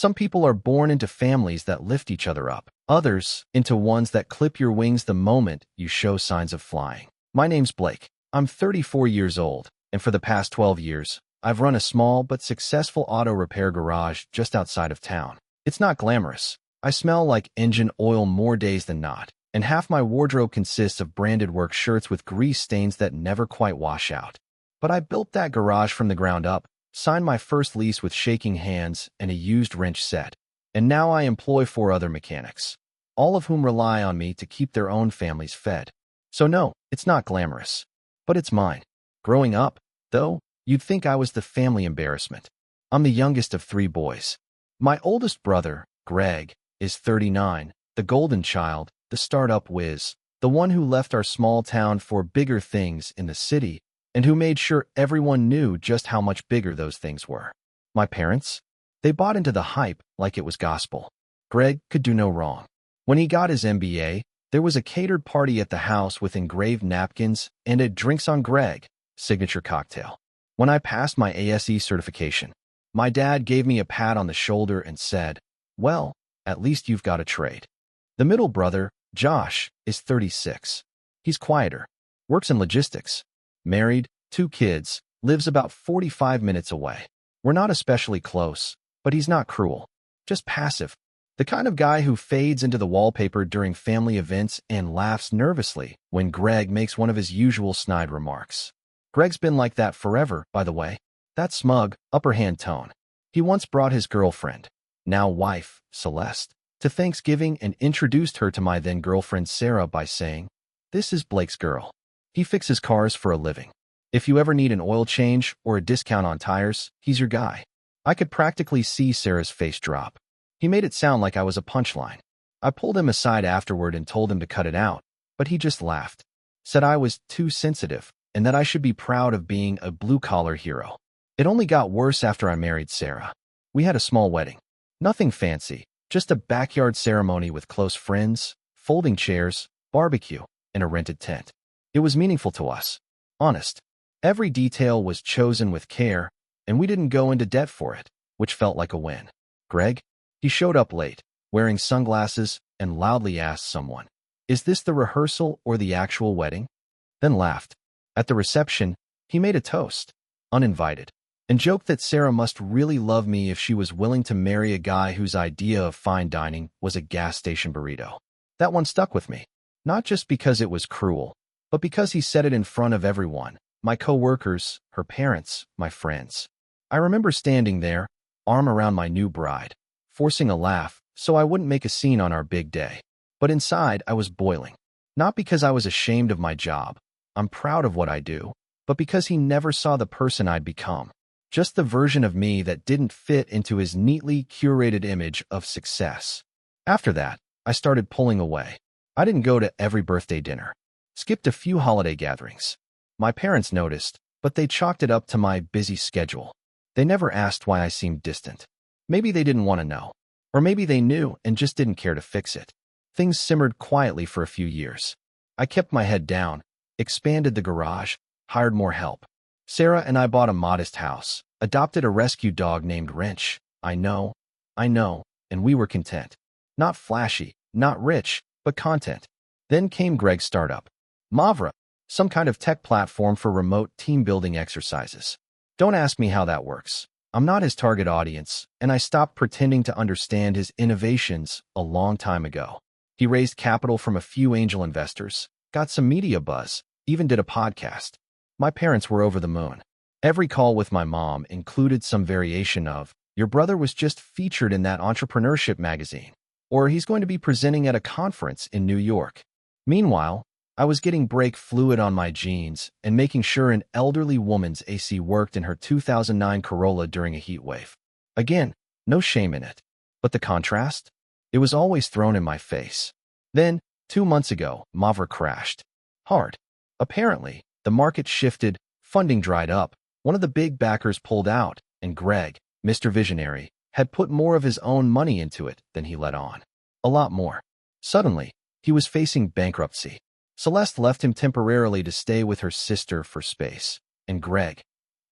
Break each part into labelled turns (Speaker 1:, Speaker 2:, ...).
Speaker 1: Some people are born into families that lift each other up, others into ones that clip your wings the moment you show signs of flying. My name's Blake. I'm 34 years old, and for the past 12 years, I've run a small but successful auto repair garage just outside of town. It's not glamorous. I smell like engine oil more days than not, and half my wardrobe consists of branded work shirts with grease stains that never quite wash out. But I built that garage from the ground up, signed my first lease with shaking hands and a used wrench set, and now I employ 4 other mechanics, all of whom rely on me to keep their own families fed. So no, it's not glamorous, but it's mine. Growing up, though, you'd think I was the family embarrassment. I'm the youngest of 3 boys. My oldest brother, Greg, is 39, the golden child, the startup whiz, the one who left our small town for bigger things in the city, and who made sure everyone knew just how much bigger those things were. My parents? They bought into the hype like it was gospel. Greg could do no wrong. When he got his MBA, there was a catered party at the house with engraved napkins and a drinks on Greg signature cocktail. When I passed my ASE certification, my dad gave me a pat on the shoulder and said, "Well, at least you've got a trade." The middle brother, Josh, is 36. He's quieter, works in logistics, married, 2 kids, lives about 45 minutes away. We're not especially close, but he's not cruel, just passive. The kind of guy who fades into the wallpaper during family events and laughs nervously when Greg makes one of his usual snide remarks. Greg's been like that forever, by the way. That smug, upper-hand tone. He once brought his girlfriend, now wife, Celeste, to Thanksgiving and introduced her to my then-girlfriend Sarah by saying, "This is Blake's girl. He fixes cars for a living. If you ever need an oil change or a discount on tires, he's your guy." I could practically see Sarah's face drop. He made it sound like I was a punchline. I pulled him aside afterward and told him to cut it out, but he just laughed, said I was too sensitive, and that I should be proud of being a blue-collar hero. It only got worse after I married Sarah. We had a small wedding. Nothing fancy, just a backyard ceremony with close friends, folding chairs, barbecue, and a rented tent. It was meaningful to us. Honest. Every detail was chosen with care, and we didn't go into debt for it, which felt like a win. Greg? He showed up late, wearing sunglasses, and loudly asked someone, "Is this the rehearsal or the actual wedding?" Then laughed. At the reception, he made a toast, uninvited, and joked that Sarah must really love me if she was willing to marry a guy whose idea of fine dining was a gas station burrito. That one stuck with me, not just because it was cruel, but because he said it in front of everyone, my co-workers, her parents, my friends. I remember standing there, arm around my new bride, forcing a laugh so I wouldn't make a scene on our big day. But inside, I was boiling. Not because I was ashamed of my job. I'm proud of what I do, but because he never saw the person I'd become. Just the version of me that didn't fit into his neatly curated image of success. After that, I started pulling away. I didn't go to every birthday dinner. Skipped a few holiday gatherings. My parents noticed, but they chalked it up to my busy schedule. They never asked why I seemed distant. Maybe they didn't want to know. Or maybe they knew and just didn't care to fix it. Things simmered quietly for a few years. I kept my head down, expanded the garage, hired more help. Sarah and I bought a modest house, adopted a rescue dog named Wrench. I know, and we were content. Not flashy, not rich, but content. Then came Greg's startup, Mavra, some kind of tech platform for remote team-building exercises. Don't ask me how that works. I'm not his target audience, and I stopped pretending to understand his innovations a long time ago. He raised capital from a few angel investors, got some media buzz, even did a podcast. My parents were over the moon. Every call with my mom included some variation of, "Your brother was just featured in that entrepreneurship magazine," or "He's going to be presenting at a conference in New York." Meanwhile, I was getting brake fluid on my jeans and making sure an elderly woman's AC worked in her 2009 Corolla during a heat wave. Again, no shame in it. But the contrast? It was always thrown in my face. Then, 2 months ago, Mavra crashed. Hard. Apparently, the market shifted, funding dried up, one of the big backers pulled out, and Greg, Mr. Visionary, had put more of his own money into it than he let on. A lot more. Suddenly, he was facing bankruptcy. Celeste left him temporarily to stay with her sister for space. And Greg,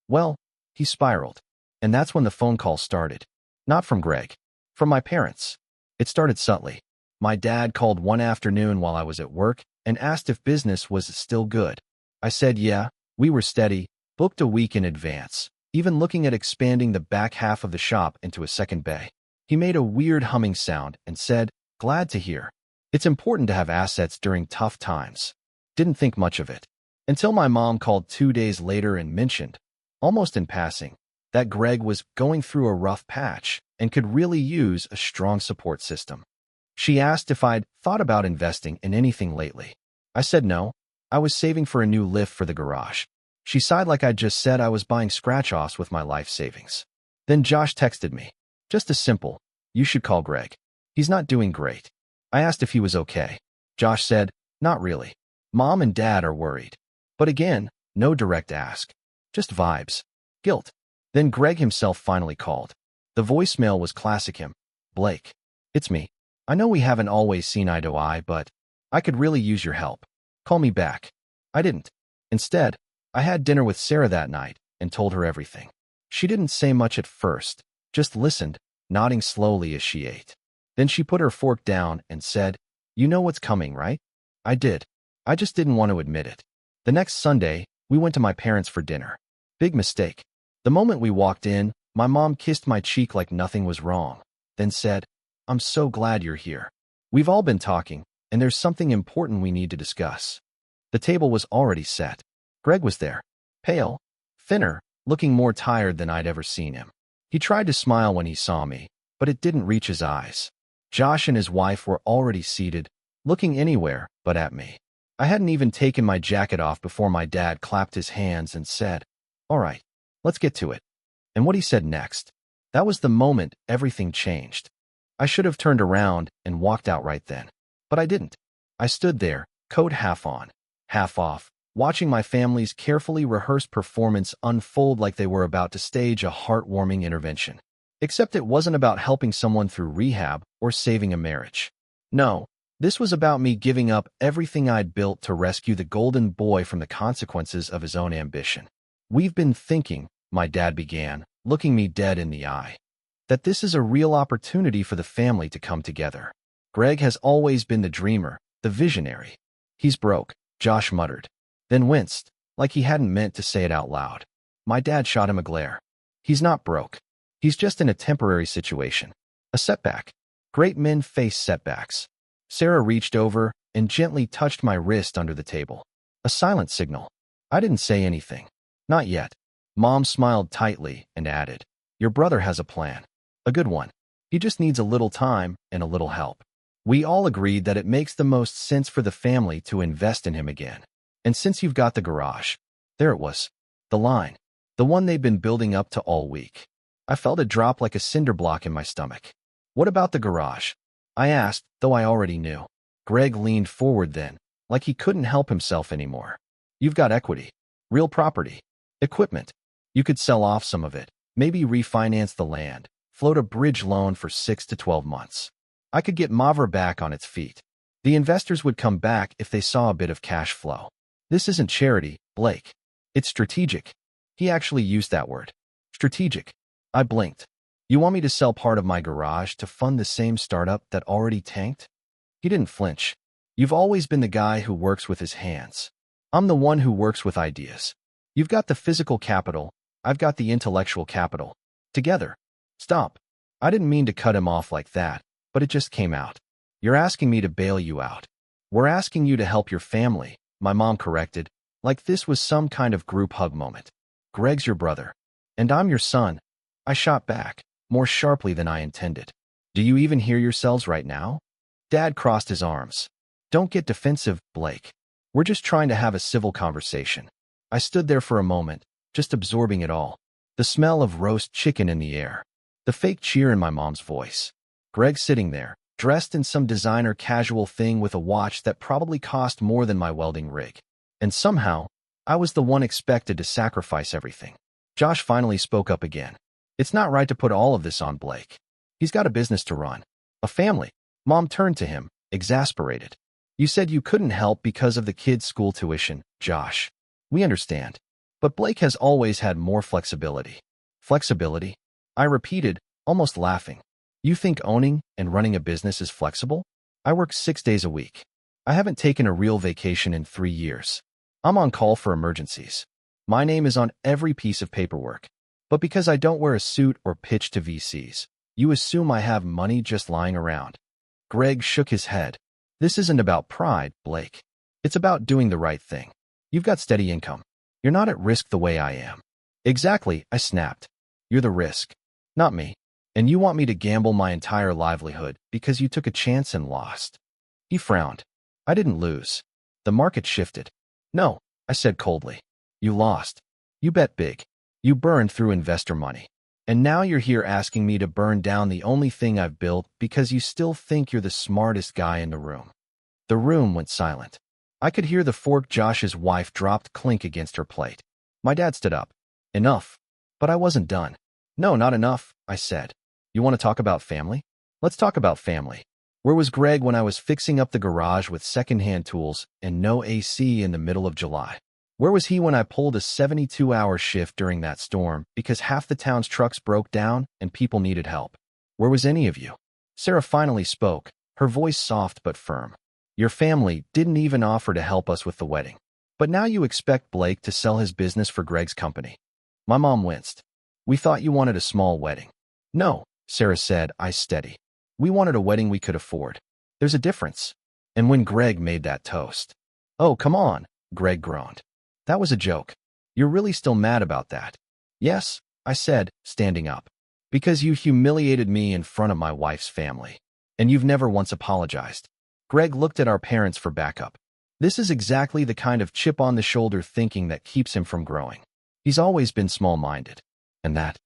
Speaker 1: well, he spiraled. And that's when the phone call started. Not from Greg. From my parents. It started subtly. My dad called one afternoon while I was at work and asked if business was still good. I said yeah, we were steady, booked a week in advance, even looking at expanding the back half of the shop into a second bay. He made a weird humming sound and said, "Glad to hear. It's important to have assets during tough times." Didn't think much of it. Until my mom called 2 days later and mentioned, almost in passing, that Greg was going through a rough patch and could really use a strong support system. She asked if I'd thought about investing in anything lately. I said no. I was saving for a new lift for the garage. She sighed like I'd just said I was buying scratch-offs with my life savings. Then Josh texted me. Just a simple, "You should call Greg. He's not doing great." I asked if he was okay. Josh said, "Not really. Mom and Dad are worried." But again, no direct ask. Just vibes. Guilt. Then Greg himself finally called. The voicemail was classic him. "Blake, it's me. I know we haven't always seen eye to eye, but I could really use your help. Call me back." I didn't. Instead, I had dinner with Sarah that night and told her everything. She didn't say much at first, just listened, nodding slowly as she ate. Then she put her fork down and said, "You know what's coming, right?" I did. I just didn't want to admit it. The next Sunday, we went to my parents for dinner. Big mistake. The moment we walked in, my mom kissed my cheek like nothing was wrong, then said, "I'm so glad you're here. We've all been talking, and there's something important we need to discuss." The table was already set. Greg was there, pale, thinner, looking more tired than I'd ever seen him. He tried to smile when he saw me, but it didn't reach his eyes. Josh and his wife were already seated, looking anywhere but at me. I hadn't even taken my jacket off before my dad clapped his hands and said, "All right, let's get to it." And what he said next, that was the moment everything changed. I should have turned around and walked out right then, but I didn't. I stood there, coat half on, half off, watching my family's carefully rehearsed performance unfold like they were about to stage a heartwarming intervention. Except it wasn't about helping someone through rehab or saving a marriage. No, this was about me giving up everything I'd built to rescue the golden boy from the consequences of his own ambition. "We've been thinking," my dad began, looking me dead in the eye, "that this is a real opportunity for the family to come together. Greg has always been the dreamer, the visionary. He's broke," Josh muttered, then winced, like he hadn't meant to say it out loud. My dad shot him a glare. "He's not broke. He's just in a temporary situation. A setback. Great men face setbacks." Sarah reached over and gently touched my wrist under the table. A silent signal. I didn't say anything. "Not yet." Mom smiled tightly and added, "Your brother has a plan. A good one. He just needs a little time and a little help." We all agreed that it makes the most sense for the family to invest in him again. And since you've got the garage, there it was. The line. The one they'd been building up to all week. I felt it drop like a cinder block in my stomach. "What about the garage?" I asked, though I already knew. Greg leaned forward then, like he couldn't help himself anymore. "You've got equity. Real property. Equipment. You could sell off some of it, maybe refinance the land, float a bridge loan for 6 to 12 months. I could get Mavra back on its feet. The investors would come back if they saw a bit of cash flow. This isn't charity, Blake. It's strategic." He actually used that word. Strategic. I blinked. "You want me to sell part of my garage to fund the same startup that already tanked?" He didn't flinch. "You've always been the guy who works with his hands. I'm the one who works with ideas. You've got the physical capital, I've got the intellectual capital. Together." Stop. I didn't mean to cut him off like that, but it just came out. "You're asking me to bail you out." "We're asking you to help your family," my mom corrected, like this was some kind of group hug moment. "Greg's your brother. And I'm your son." I shot back, more sharply than I intended. "Do you even hear yourselves right now?" Dad crossed his arms. "Don't get defensive, Blake. We're just trying to have a civil conversation." I stood there for a moment, just absorbing it all. The smell of roast chicken in the air. The fake cheer in my mom's voice. Greg sitting there, dressed in some designer casual thing with a watch that probably cost more than my welding rig. And somehow, I was the one expected to sacrifice everything. Josh finally spoke up again. "It's not right to put all of this on Blake. He's got a business to run. A family." Mom turned to him, exasperated. "You said you couldn't help because of the kids' school tuition, Josh. We understand. But Blake has always had more flexibility." "Flexibility?" I repeated, almost laughing. You think owning and running a business is flexible? I work 6 days a week. I haven't taken a real vacation in 3 years. I'm on call for emergencies. My name is on every piece of paperwork. But because I don't wear a suit or pitch to VCs, you assume I have money just lying around. Greg shook his head. This isn't about pride, Blake. It's about doing the right thing. You've got steady income. You're not at risk the way I am. Exactly, I snapped. You're the risk, not me. And you want me to gamble my entire livelihood because you took a chance and lost. He frowned. I didn't lose. The market shifted. No, I said coldly. You lost. You bet big. You burned through investor money. And now you're here asking me to burn down the only thing I've built because you still think you're the smartest guy in the room. The room went silent. I could hear the fork Josh's wife dropped clink against her plate. My dad stood up. Enough. But I wasn't done. No, not enough, I said. You want to talk about family? Let's talk about family. Where was Greg when I was fixing up the garage with secondhand tools and no AC in the middle of July? Where was he when I pulled a 72-hour shift during that storm because half the town's trucks broke down and people needed help? Where was any of you? Sarah finally spoke, her voice soft but firm. Your family didn't even offer to help us with the wedding. But now you expect Blake to sell his business for Greg's company. My mom winced. We thought you wanted a small wedding. No, Sarah said, eyes steady. We wanted a wedding we could afford. There's a difference. And when Greg made that toast. Oh, come on, Greg groaned. That was a joke. You're really still mad about that? Yes, I said, standing up. Because you humiliated me in front of my wife's family. And you've never once apologized. Greg looked at our parents for backup. This is exactly the kind of chip-on-the-shoulder thinking that keeps him from growing. He's always been small-minded. And that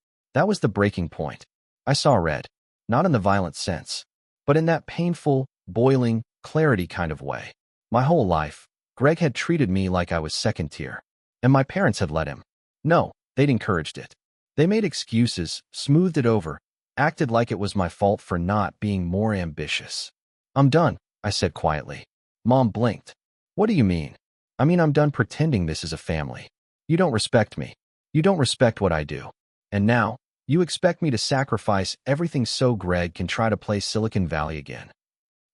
Speaker 1: was the breaking point. I saw red, not in the violent sense, but in that painful, boiling, clarity kind of way. My whole life, Greg had treated me like I was second tier, and my parents had let him. No, they'd encouraged it. They made excuses, smoothed it over, acted like it was my fault for not being more ambitious. I'm done, I said quietly. Mom blinked. What do you mean? I mean I'm done pretending this is a family. You don't respect me. You don't respect what I do. And now, you expect me to sacrifice everything so Greg can try to play Silicon Valley again.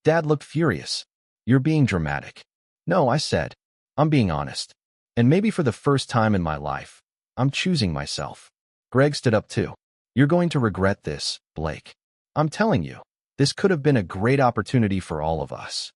Speaker 1: Dad looked furious. You're being dramatic. No, I said. I'm being honest. And maybe for the first time in my life, I'm choosing myself. Greg stood up too. You're going to regret this, Blake. I'm telling you, this could have been a great opportunity for all of us.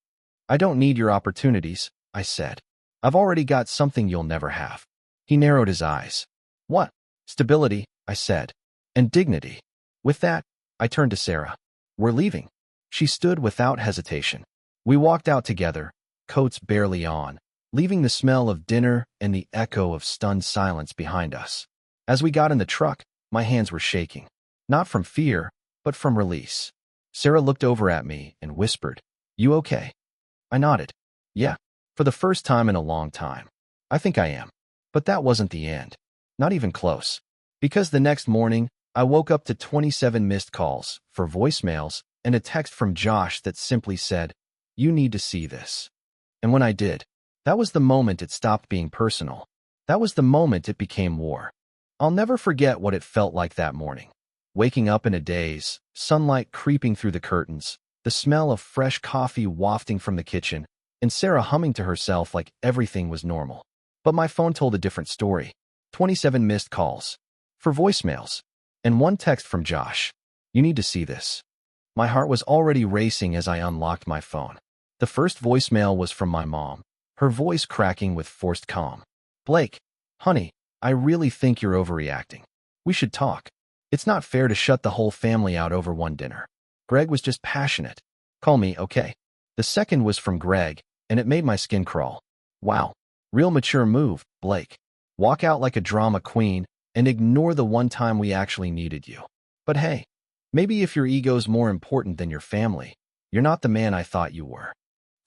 Speaker 1: I don't need your opportunities, I said. I've already got something you'll never have. He narrowed his eyes. What? Stability, I said. And dignity. With that, I turned to Sarah. We're leaving. She stood without hesitation. We walked out together, coats barely on, leaving the smell of dinner and the echo of stunned silence behind us. As we got in the truck, my hands were shaking. Not from fear, but from release. Sarah looked over at me and whispered, You okay? I nodded. Yeah, for the first time in a long time. I think I am. But that wasn't the end. Not even close. Because the next morning, I woke up to 27 missed calls, for voicemails, and a text from Josh that simply said, You need to see this. And when I did, that was the moment it stopped being personal. That was the moment it became war. I'll never forget what it felt like that morning. Waking up in a daze, sunlight creeping through the curtains, the smell of fresh coffee wafting from the kitchen, and Sarah humming to herself like everything was normal. But my phone told a different story. 27 missed calls. For voicemails. And one text from Josh. You need to see this. My heart was already racing as I unlocked my phone. The first voicemail was from my mom, her voice cracking with forced calm. Blake, honey, I really think you're overreacting. We should talk. It's not fair to shut the whole family out over one dinner. Greg was just passionate. Call me, okay? The second was from Greg, and it made my skin crawl. Wow. Real mature move, Blake. Walk out like a drama queen and ignore the one time we actually needed you. But hey, maybe if your ego's more important than your family, you're not the man I thought you were.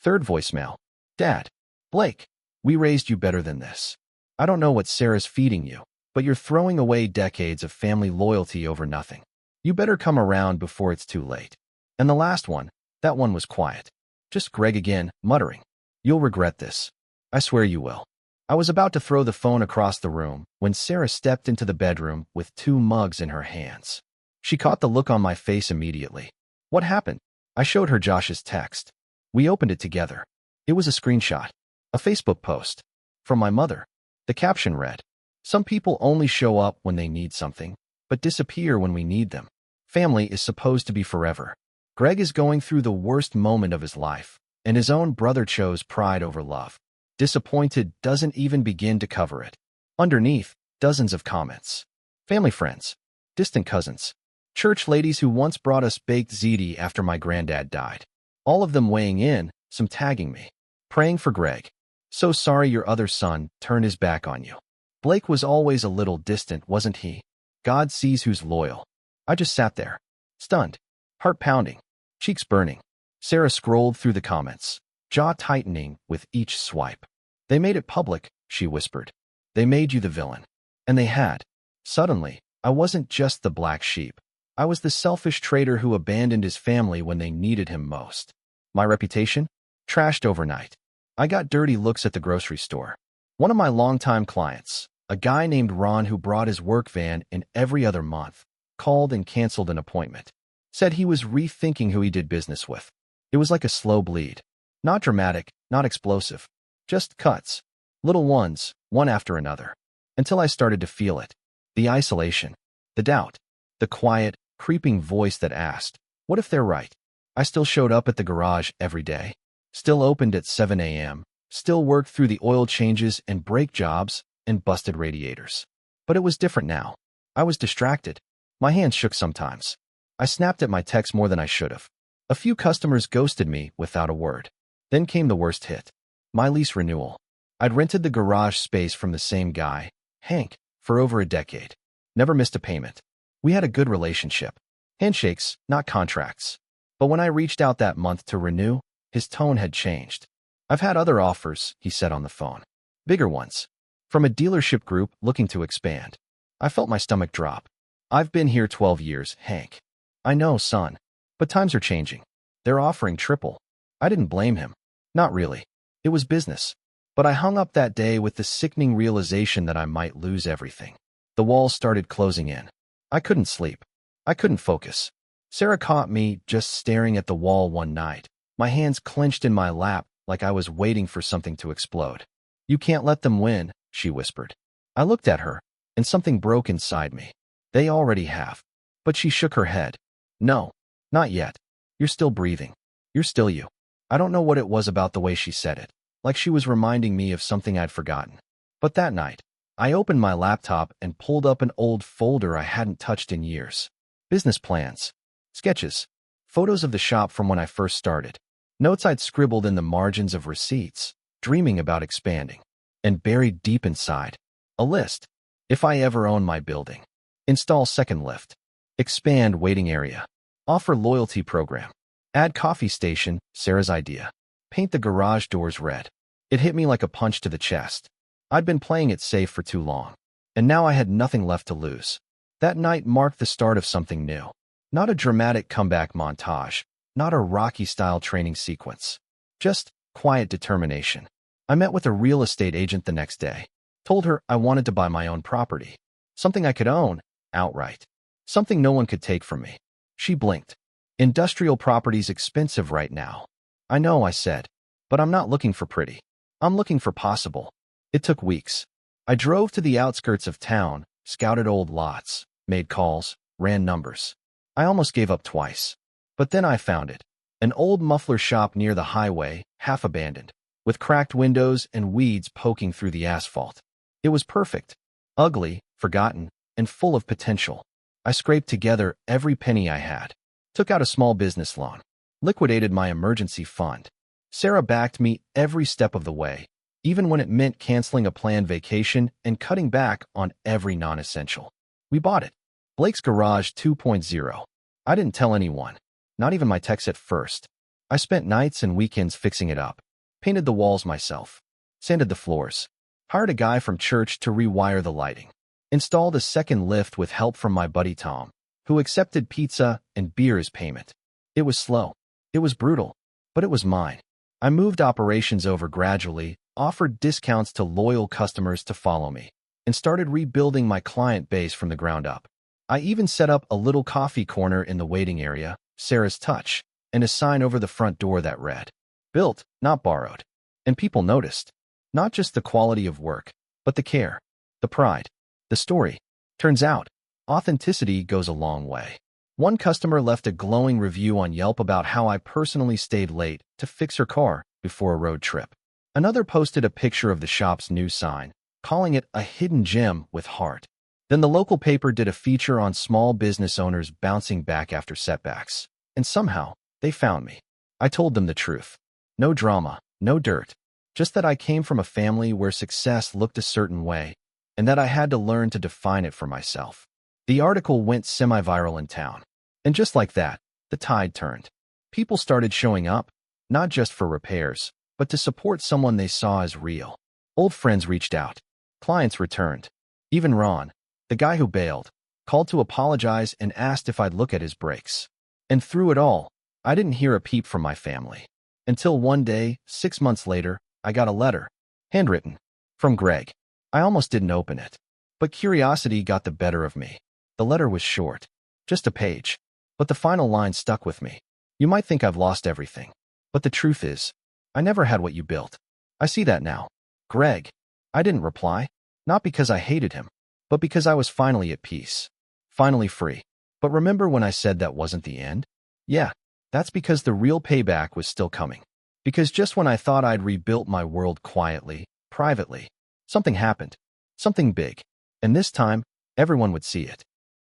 Speaker 1: Third voicemail. Dad, Blake, we raised you better than this. I don't know what Sarah's feeding you, but you're throwing away decades of family loyalty over nothing. You better come around before it's too late. And the last one, that one was quiet. Just Greg again, muttering. You'll regret this. I swear you will. I was about to throw the phone across the room when Sarah stepped into the bedroom with 2 mugs in her hands. She caught the look on my face immediately. What happened? I showed her Josh's text. We opened it together. It was a screenshot. A Facebook post. From my mother. The caption read, "Some people only show up when they need something, but disappear when we need them. Family is supposed to be forever. Greg is going through the worst moment of his life, and his own brother chose pride over love. Disappointed doesn't even begin to cover it." Underneath, dozens of comments. Family friends. Distant cousins. Church ladies who once brought us baked ziti after my granddad died. All of them weighing in, some tagging me. Praying for Greg. So sorry your other son turned his back on you. Blake was always a little distant, wasn't he? God sees who's loyal. I just sat there. Stunned. Heart pounding. Cheeks burning. Sarah scrolled through the comments, jaw tightening with each swipe. They made it public, she whispered. They made you the villain. And they had. Suddenly, I wasn't just the black sheep. I was the selfish traitor who abandoned his family when they needed him most. My reputation? Trashed overnight. I got dirty looks at the grocery store. One of my longtime clients, a guy named Ron who brought his work van in every other month, called and canceled an appointment. Said he was rethinking who he did business with. It was like a slow bleed. Not dramatic, not explosive. Just cuts. Little ones, one after another. Until I started to feel it. The isolation. The doubt. The quiet, creeping voice that asked, what if they're right? I still showed up at the garage every day. Still opened at 7 a.m., still worked through the oil changes and brake jobs and busted radiators. But it was different now. I was distracted. My hands shook sometimes. I snapped at my texts more than I should have. A few customers ghosted me without a word. Then came the worst hit. My lease renewal. I'd rented the garage space from the same guy, Hank, for over a decade. Never missed a payment. We had a good relationship. Handshakes, not contracts. But when I reached out that month to renew, his tone had changed. I've had other offers, he said on the phone. Bigger ones. From a dealership group looking to expand. I felt my stomach drop. I've been here 12 years, Hank. I know, son. But times are changing. They're offering triple. I didn't blame him. Not really. It was business. But I hung up that day with the sickening realization that I might lose everything. The walls started closing in. I couldn't sleep. I couldn't focus. Sarah caught me just staring at the wall one night. My hands clenched in my lap like I was waiting for something to explode. You can't let them win, she whispered. I looked at her, and something broke inside me. They already have. But she shook her head. No, not yet. You're still breathing. You're still you. I don't know what it was about the way she said it, like she was reminding me of something I'd forgotten. But that night, I opened my laptop and pulled up an old folder I hadn't touched in years. Business plans. Sketches. Photos of the shop from when I first started. Notes I'd scribbled in the margins of receipts, dreaming about expanding. And buried deep inside, a list. If I ever own my building. Install second lift. Expand waiting area. Offer loyalty program. Add coffee station, Sarah's idea. Paint the garage doors red. It hit me like a punch to the chest. I'd been playing it safe for too long. And now I had nothing left to lose. That night marked the start of something new. Not a dramatic comeback montage. Not a Rocky-style training sequence. Just quiet determination. I met with a real estate agent the next day. Told her I wanted to buy my own property. Something I could own, outright. Something no one could take from me. She blinked. Industrial property's expensive right now. I know, I said. But I'm not looking for pretty. I'm looking for possible. It took weeks. I drove to the outskirts of town, scouted old lots, made calls, ran numbers. I almost gave up twice. But then I found it. An old muffler shop near the highway, half abandoned, with cracked windows and weeds poking through the asphalt. It was perfect. Ugly, forgotten, and full of potential. I scraped together every penny I had. Took out a small business loan. Liquidated my emergency fund. Sarah backed me every step of the way, even when it meant canceling a planned vacation and cutting back on every non-essential. We bought it. Blake's Garage 2.0. I didn't tell anyone. Not even my techs at first. I spent nights and weekends fixing it up. Painted the walls myself. Sanded the floors. Hired a guy from church to rewire the lighting. Installed a second lift with help from my buddy Tom, who accepted pizza and beer as payment. It was slow. It was brutal. But it was mine. I moved operations over gradually, offered discounts to loyal customers to follow me, and started rebuilding my client base from the ground up. I even set up a little coffee corner in the waiting area, Sarah's touch, and a sign over the front door that read, "Built, not borrowed." And people noticed. Not just the quality of work, but the care, the pride, the story. Turns out, authenticity goes a long way. One customer left a glowing review on Yelp about how I personally stayed late to fix her car before a road trip. Another posted a picture of the shop's new sign, calling it a hidden gem with heart. Then the local paper did a feature on small business owners bouncing back after setbacks. And somehow, they found me. I told them the truth. No drama, no dirt. Just that I came from a family where success looked a certain way, and that I had to learn to define it for myself. The article went semi-viral in town. And just like that, the tide turned. People started showing up, not just for repairs, but to support someone they saw as real. Old friends reached out. Clients returned. Even Ron, the guy who bailed, called to apologize and asked if I'd look at his brakes. And through it all, I didn't hear a peep from my family. Until one day, 6 months later, I got a letter, handwritten, from Greg. I almost didn't open it. But curiosity got the better of me. The letter was short, just a page. But the final line stuck with me. "You might think I've lost everything. But the truth is, I never had what you built. I see that now. Greg." I didn't reply. Not because I hated him, but because I was finally at peace. Finally free. But remember when I said that wasn't the end? Yeah, that's because the real payback was still coming. Because just when I thought I'd rebuilt my world quietly, privately, something happened. Something big. And this time, everyone would see it.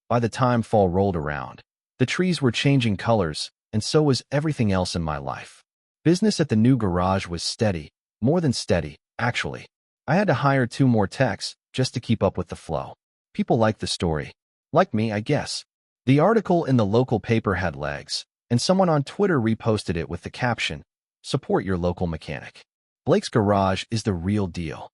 Speaker 1: By the time fall rolled around, the trees were changing colors, and so was everything else in my life. Business at the new garage was steady, more than steady, actually. I had to hire 2 more techs just to keep up with the flow. People liked the story. Like me, I guess. The article in the local paper had legs, and someone on Twitter reposted it with the caption, "Support your local mechanic. Blake's Garage is the real deal."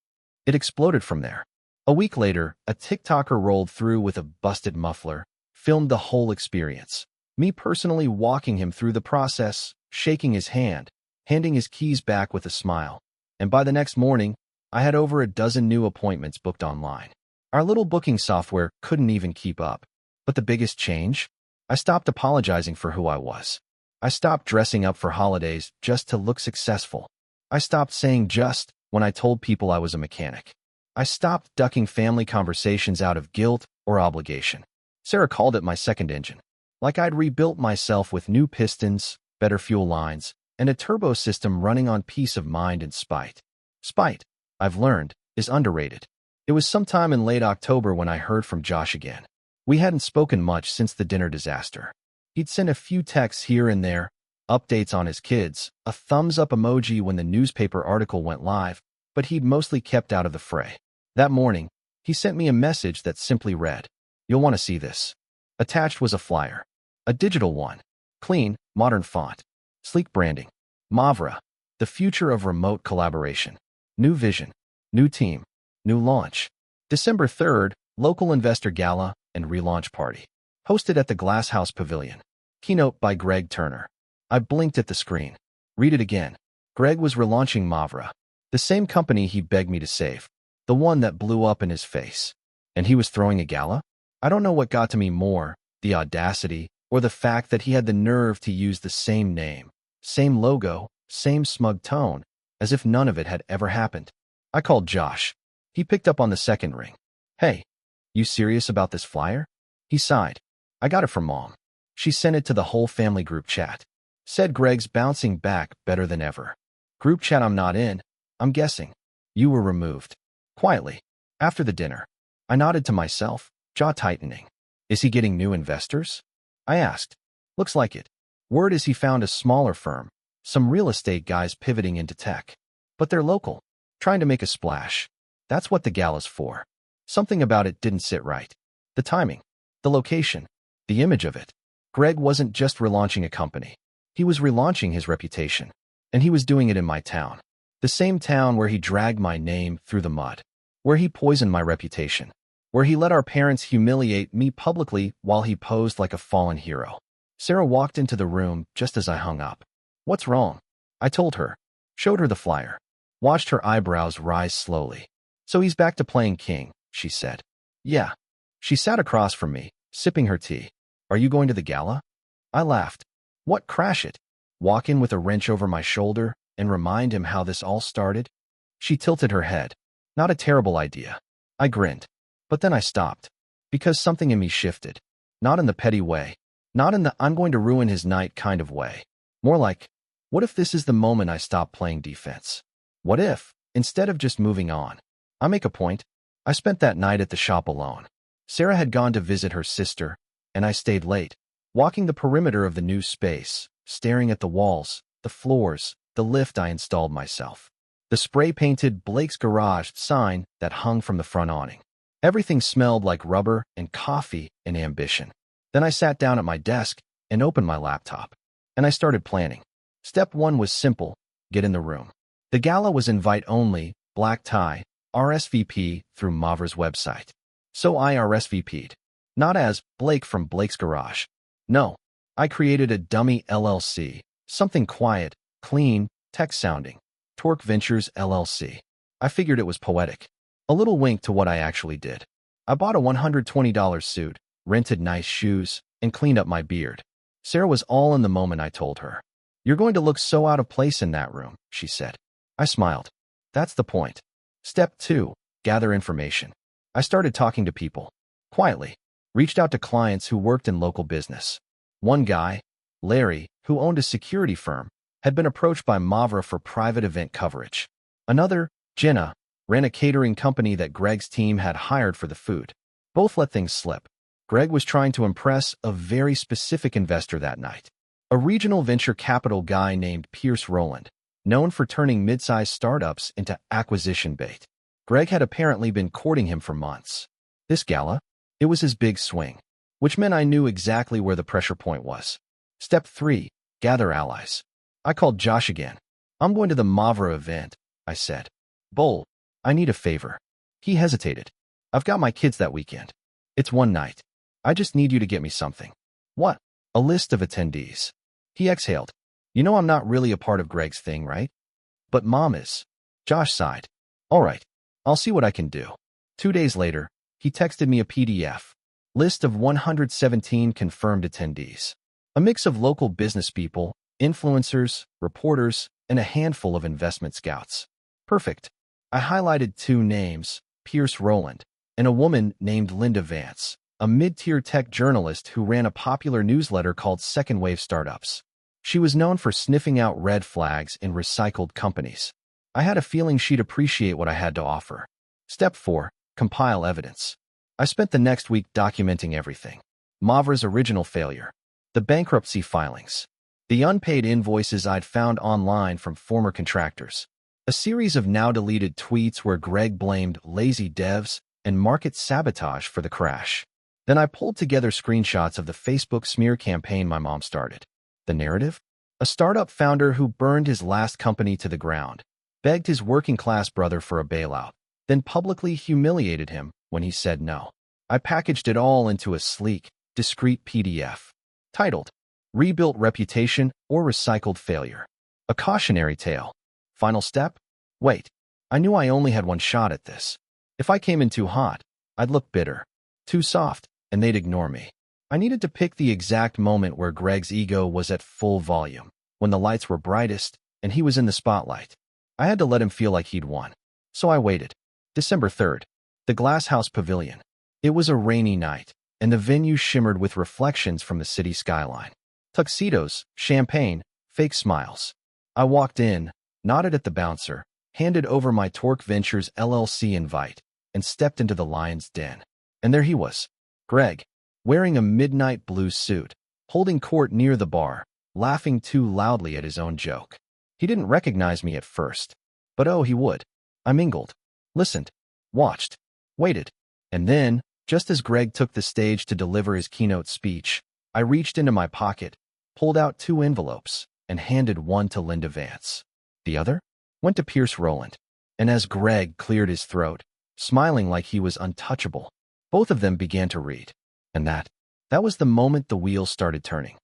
Speaker 1: It exploded from there. A week later, a TikToker rolled through with a busted muffler, filmed the whole experience. Me personally walking him through the process, shaking his hand, handing his keys back with a smile. And by the next morning, I had over a dozen new appointments booked online. Our little booking software couldn't even keep up. But the biggest change? I stopped apologizing for who I was. I stopped dressing up for holidays just to look successful. I stopped saying just when I told people I was a mechanic. I stopped ducking family conversations out of guilt or obligation. Sarah called it my second engine. Like I'd rebuilt myself with new pistons, better fuel lines, and a turbo system running on peace of mind and spite. Spite, I've learned, is underrated. It was sometime in late October when I heard from Josh again. We hadn't spoken much since the dinner disaster. He'd sent a few texts here and there, updates on his kids, a thumbs-up emoji when the newspaper article went live, but he'd mostly kept out of the fray. That morning, he sent me a message that simply read, "You'll want to see this." Attached was a flyer. A digital one. Clean, modern font. Sleek branding. Mavra. The future of remote collaboration. New vision. New team. New launch. December 3rd, local investor gala and relaunch party. Hosted at the Glass House Pavilion. Keynote by Greg Turner. I blinked at the screen. Read it again. Greg was relaunching Mavra. The same company he begged me to save. The one that blew up in his face. And he was throwing a gala? I don't know what got to me more, the audacity, or the fact that he had the nerve to use the same name, same logo, same smug tone, as if none of it had ever happened. I called Josh. He picked up on the second ring. "Hey, you serious about this flyer?" He sighed. "I got it from Mom. She sent it to the whole family group chat." Said Greg's bouncing back better than ever. "Group chat I'm not in, I'm guessing. You were removed." Quietly. After the dinner. I nodded to myself, jaw tightening. "Is he getting new investors?" I asked. "Looks like it. Word is he found a smaller firm, some real estate guys pivoting into tech. But they're local, trying to make a splash. That's what the gala's for." Something about it didn't sit right. The timing, the location, the image of it. Greg wasn't just relaunching a company. He was relaunching his reputation. And he was doing it in my town. The same town where he dragged my name through the mud. Where he poisoned my reputation. Where he let our parents humiliate me publicly while he posed like a fallen hero. Sarah walked into the room just as I hung up. "What's wrong?" I told her. Showed her the flyer. Watched her eyebrows rise slowly. "So he's back to playing king," she said. "Yeah." She sat across from me, sipping her tea. Are you going to the gala? I laughed. What, crash it? Walk in with a wrench over my shoulder and remind him how this all started? She tilted her head. Not a terrible idea. I grinned. But then I stopped. Because something in me shifted. Not in the petty way. Not in the I'm going to ruin his night kind of way. More like, what if this is the moment I stop playing defense? What if, instead of just moving on, I make a point? I spent that night at the shop alone. Sarah had gone to visit her sister, and I stayed late, walking the perimeter of the new space, staring at the walls, the floors, the lift I installed myself, the spray-painted Blake's Garage sign that hung from the front awning. Everything smelled like rubber and coffee and ambition. Then I sat down at my desk and opened my laptop, and I started planning. Step 1 was simple: get in the room. The gala was invite-only, black tie, RSVP through Mavra's website. So I RSVP'd. Not as Blake from Blake's Garage. No, I created a dummy LLC, something quiet, clean, tech-sounding. Torque Ventures LLC. I figured it was poetic. A little wink to what I actually did. I bought a $120 suit, rented nice shoes, and cleaned up my beard. Sarah was all in the moment. I told her. You're going to look so out of place in that room, she said. I smiled. That's the point. Step 2, gather information. I started talking to people. Quietly. Reached out to clients who worked in local business. One guy, Larry, who owned a security firm, had been approached by Mavra for private event coverage. Another, Jenna, ran a catering company that Greg's team had hired for the food. Both let things slip. Greg was trying to impress a very specific investor that night. A regional venture capital guy named Pierce Rowland, known for turning mid-sized startups into acquisition bait. Greg had apparently been courting him for months. This gala, it was his big swing, which meant I knew exactly where the pressure point was. Step 3, gather allies. I called Josh again. I'm going to the Mavra event, I said. Bull, I need a favor. He hesitated. I've got my kids that weekend. It's one night. I just need you to get me something. What? A list of attendees. He exhaled. You know I'm not really a part of Greg's thing, right? But Mom is. Josh sighed. All right. I'll see what I can do. 2 days later, he texted me a PDF. List of 117 confirmed attendees. A mix of local business people, influencers, reporters, and a handful of investment scouts. Perfect. I highlighted 2 names, Pierce Rowland, and a woman named Linda Vance, a mid-tier tech journalist who ran a popular newsletter called Second Wave Startups. She was known for sniffing out red flags in recycled companies. I had a feeling she'd appreciate what I had to offer. Step 4, compile evidence. I spent the next week documenting everything. Mavra's original failure, the bankruptcy filings, the unpaid invoices I'd found online from former contractors, a series of now-deleted tweets where Greg blamed lazy devs and market sabotage for the crash. Then I pulled together screenshots of the Facebook smear campaign my mom started. The narrative? A startup founder who burned his last company to the ground, begged his working-class brother for a bailout, then publicly humiliated him when he said no. I packaged it all into a sleek, discreet PDF, titled, Rebuilt Reputation or Recycled Failure. A cautionary tale. Final step? Wait. I knew I only had one shot at this. If I came in too hot, I'd look bitter. Too soft, and they'd ignore me. I needed to pick the exact moment where Greg's ego was at full volume, when the lights were brightest and he was in the spotlight. I had to let him feel like he'd won. So I waited. December 3rd. The Glass House Pavilion. It was a rainy night, and the venue shimmered with reflections from the city skyline. Tuxedos, champagne, fake smiles. I walked in, nodded at the bouncer, handed over my Torque Ventures LLC invite, and stepped into the lion's den. And there he was, Greg, wearing a midnight blue suit, holding court near the bar, laughing too loudly at his own joke. He didn't recognize me at first, but oh, he would. I mingled, listened, watched, waited, and then, just as Greg took the stage to deliver his keynote speech, I reached into my pocket, pulled out 2 envelopes, and handed one to Linda Vance. The other went to Pierce Rowland. And as Greg cleared his throat, smiling like he was untouchable, both of them began to read. And that was the moment the wheels started turning.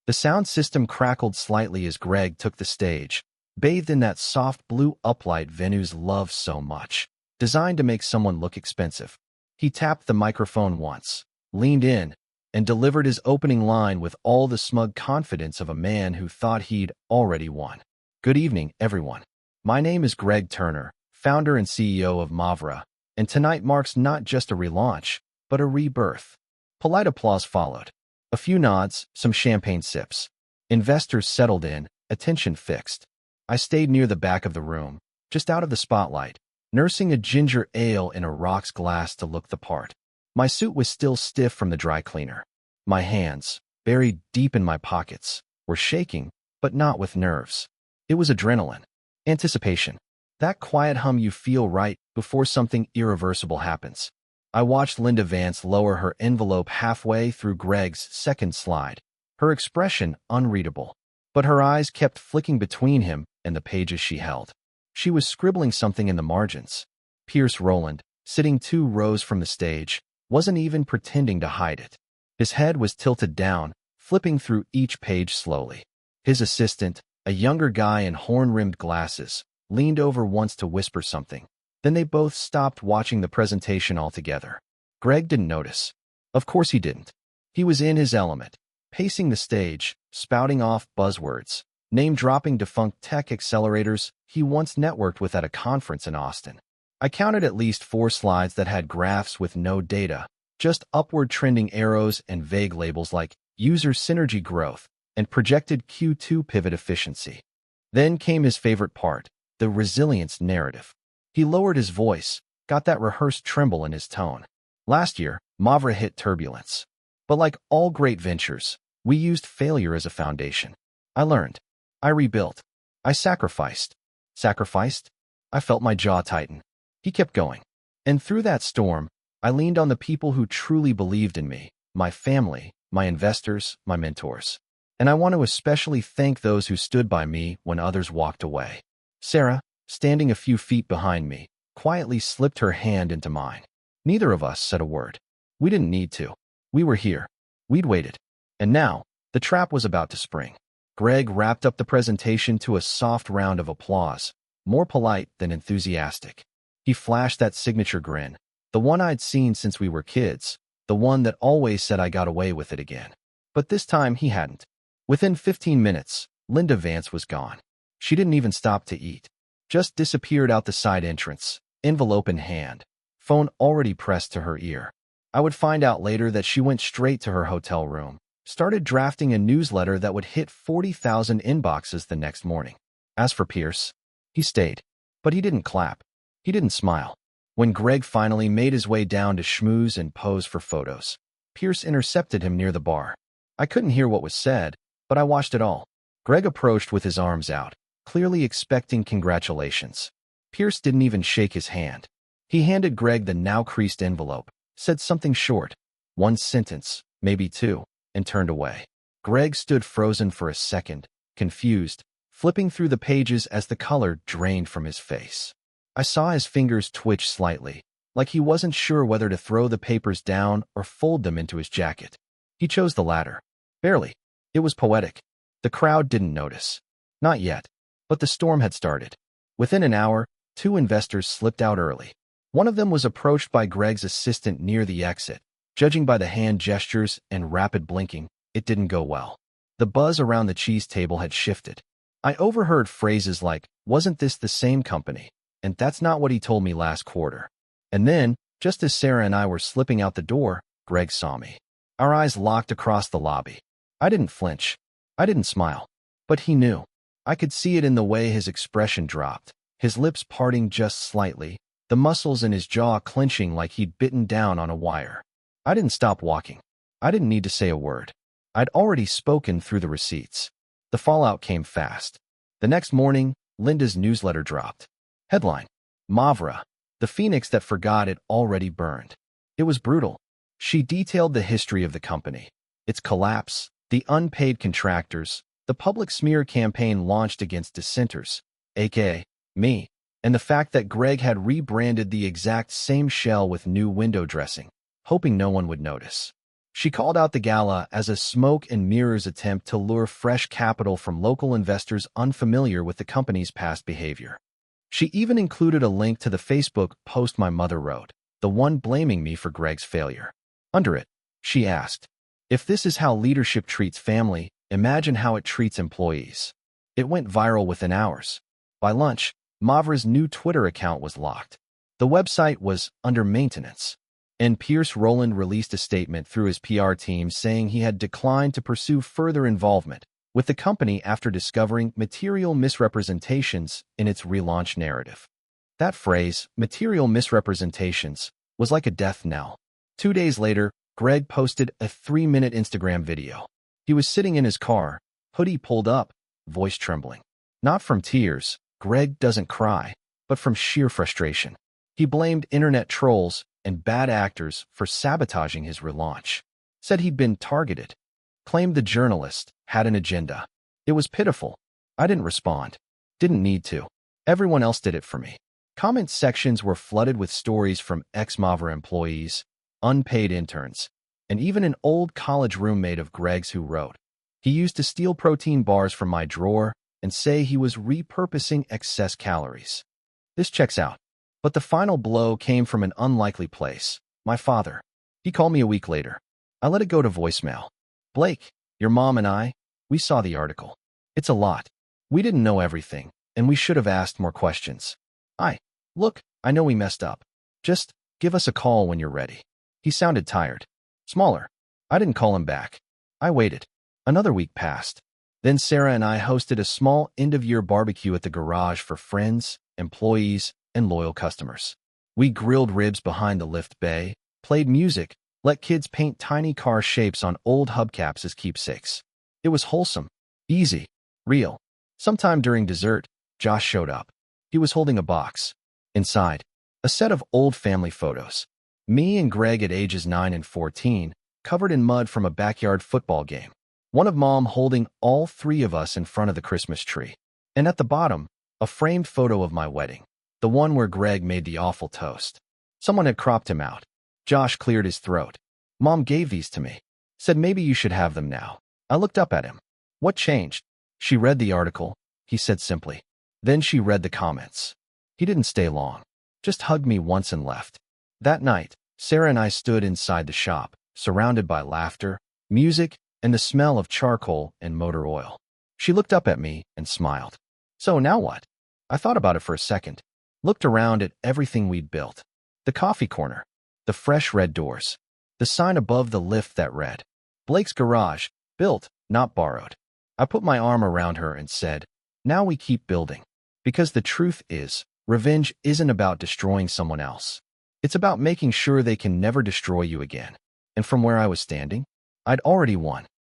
Speaker 1: The sound system crackled slightly as Greg took the stage, bathed in that soft blue uplight venues love so much, designed to make someone look expensive. He tapped the microphone once, leaned in, and delivered his opening line with all the smug confidence of a man who thought he'd already won. Good evening, everyone. My name is Greg Turner, founder and CEO of Mavra, and tonight marks not just a relaunch, but a rebirth. Polite applause followed. A few nods, some champagne sips. Investors settled in, attention fixed. I stayed near the back of the room, just out of the spotlight, nursing a ginger ale in a rocks glass to look the part. My suit was still stiff from the dry cleaner. My hands, buried deep in my pockets, were shaking, but not with nerves. It was adrenaline. Anticipation. That quiet hum you feel right before something irreversible happens. I watched Linda Vance lower her envelope halfway through Greg's second slide, her expression unreadable. But her eyes kept flicking between him and the pages she held. She was scribbling something in the margins. Pierce Rowland, sitting 2 rows from the stage, wasn't even pretending to hide it. His head was tilted down, flipping through each page slowly. His assistant, a younger guy in horn-rimmed glasses, leaned over once to whisper something. Then they both stopped watching the presentation altogether. Greg didn't notice. Of course he didn't. He was in his element, pacing the stage, spouting off buzzwords, name-dropping defunct tech accelerators he once networked with at a conference in Austin. I counted at least 4 slides that had graphs with no data, just upward trending arrows and vague labels like user synergy growth and projected Q2 pivot efficiency. Then came his favorite part, the resilience narrative. He lowered his voice, got that rehearsed tremble in his tone. Last year, Mavra hit turbulence. But like all great ventures, we used failure as a foundation. I learned. I rebuilt. I sacrificed. Sacrificed? I felt my jaw tighten. He kept going. And through that storm, I leaned on the people who truly believed in me, my family, my investors, my mentors. And I want to especially thank those who stood by me when others walked away. Sarah, standing a few feet behind me, quietly slipped her hand into mine. Neither of us said a word. We didn't need to. We were here. We'd waited. And now, the trap was about to spring. Greg wrapped up the presentation to a soft round of applause, more polite than enthusiastic. He flashed that signature grin, the one I'd seen since we were kids, the one that always said I got away with it again. But this time he hadn't. Within 15 minutes, Linda Vance was gone. She didn't even stop to eat. Just disappeared out the side entrance, envelope in hand, phone already pressed to her ear. I would find out later that she went straight to her hotel room, started drafting a newsletter that would hit 40,000 inboxes the next morning. As for Pierce, he stayed. But he didn't clap. He didn't smile. When Greg finally made his way down to schmooze and pose for photos, Pierce intercepted him near the bar. I couldn't hear what was said, but I watched it all. Greg approached with his arms out, clearly expecting congratulations. Pierce didn't even shake his hand. He handed Greg the now creased envelope, said something short, 1 sentence, maybe 2, and turned away. Greg stood frozen for a second, confused, flipping through the pages as the color drained from his face. I saw his fingers twitch slightly, like he wasn't sure whether to throw the papers down or fold them into his jacket. He chose the latter. Barely. It was poetic. The crowd didn't notice. Not yet. But the storm had started. Within an hour, 2 investors slipped out early. One of them was approached by Greg's assistant near the exit. Judging by the hand gestures and rapid blinking, it didn't go well. The buzz around the cheese table had shifted. I overheard phrases like, "Wasn't this the same company?" And "That's not what he told me last quarter." And then, just as Sarah and I were slipping out the door, Greg saw me. Our eyes locked across the lobby. I didn't flinch. I didn't smile. But he knew. I could see it in the way his expression dropped, his lips parting just slightly, the muscles in his jaw clenching like he'd bitten down on a wire. I didn't stop walking. I didn't need to say a word. I'd already spoken through the receipts. The fallout came fast. The next morning, Linda's newsletter dropped. Headline: Mavra, the phoenix that forgot it already burned. It was brutal. She detailed the history of the company, its collapse, the unpaid contractors, the public smear campaign launched against dissenters, aka me, and the fact that Greg had rebranded the exact same shell with new window dressing, hoping no one would notice. She called out the gala as a smoke and mirrors attempt to lure fresh capital from local investors unfamiliar with the company's past behavior. She even included a link to the Facebook post my mother wrote, the one blaming me for Greg's failure. Under it, she asked, If this is how leadership treats family, imagine how it treats employees. It went viral within hours. By lunch, Mavra's new Twitter account was locked. The website was under maintenance, and Pierce Rowland released a statement through his PR team saying he had declined to pursue further involvement with the company after discovering material misrepresentations in its relaunch narrative. That phrase, material misrepresentations, was like a death knell. 2 days later, Greg posted a 3-minute Instagram video. He was sitting in his car, hoodie pulled up, voice trembling. Not from tears, Greg doesn't cry, but from sheer frustration. He blamed internet trolls and bad actors for sabotaging his relaunch. Said he'd been targeted. Claimed the journalist had an agenda. It was pitiful. I didn't respond. Didn't need to. Everyone else did it for me. Comment sections were flooded with stories from ex-Mavra employees, unpaid interns, and even an old college roommate of Greg's who wrote, "He used to steal protein bars from my drawer and say he was repurposing excess calories." This checks out. But the final blow came from an unlikely place. My father. He called me a week later. I let it go to voicemail. "Blake, your mom and we saw the article. It's a lot. We didn't know everything, and we should have asked more questions. Look, I know we messed up. Just give us a call when you're ready." He sounded tired. Smaller. I didn't call him back. I waited. Another week passed. Then Sarah and I hosted a small end-of-year barbecue at the garage for friends, employees, and loyal customers. We grilled ribs behind the lift bay, played music, let kids paint tiny car shapes on old hubcaps as keepsakes. It was wholesome, easy, real. Sometime during dessert, Josh showed up. He was holding a box. Inside, a set of old family photos. Me and Greg at ages 9 and 14, covered in mud from a backyard football game. One of Mom holding all 3 of us in front of the Christmas tree. And at the bottom, a framed photo of my wedding. The one where Greg made the awful toast. Someone had cropped him out. Josh cleared his throat. "Mom gave these to me. Said maybe you should have them now." I looked up at him. "What changed?" "She read the article," he said simply. Then she read the comments. He didn't stay long. Just hugged me once and left. That night, Sarah and I stood inside the shop, surrounded by laughter, music, and the smell of charcoal and motor oil. She looked up at me and smiled. "So now what?" I thought about it for a second. Looked around at everything we'd built. The coffee corner. The fresh red doors. The sign above the lift that read, "Blake's Garage, built, not borrowed." I put my arm around her and said, "Now we keep building." Because the truth is, revenge isn't about destroying someone else. It's about making sure they can never destroy you again. And from where I was standing, I'd already won.